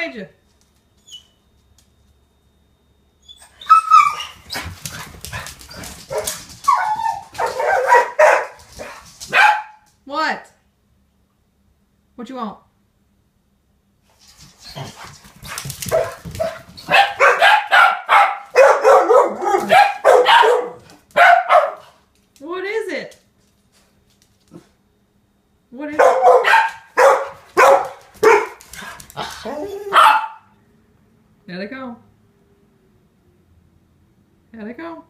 with you. What? What you want? What is it? What is it? There they go. There they go.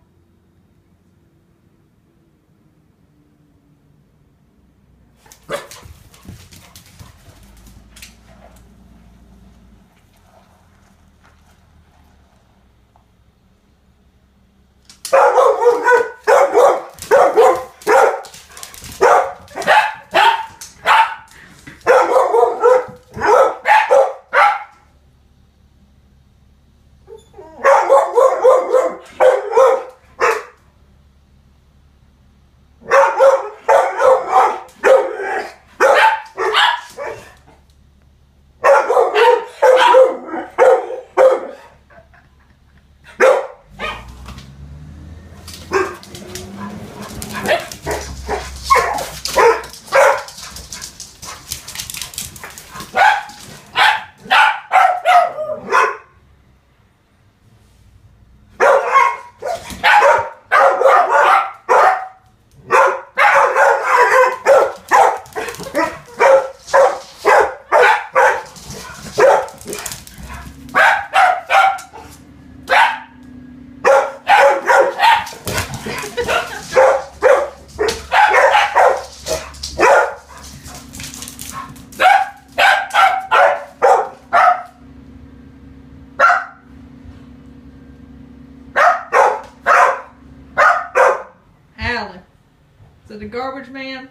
So the garbage man.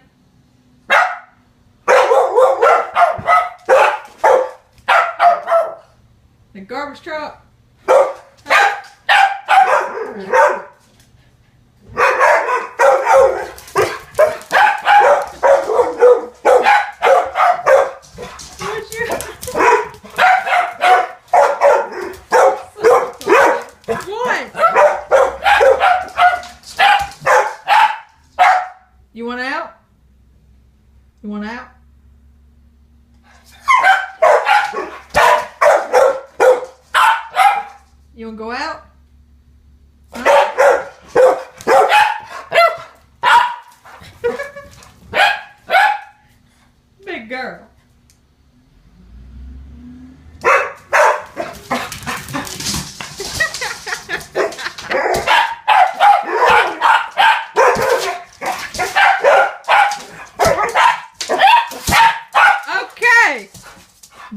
The garbage truck. You want out? You want out? You want to go out? Huh? Big girl.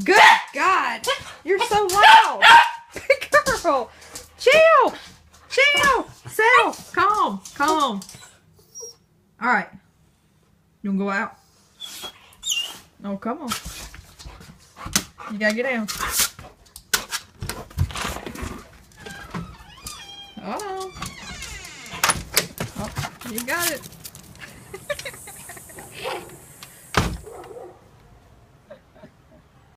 Good God, you're so loud. Big girl, chill, settle, calm. All right, you wanna go out? No, come on. You gotta get down. Oh, you got it.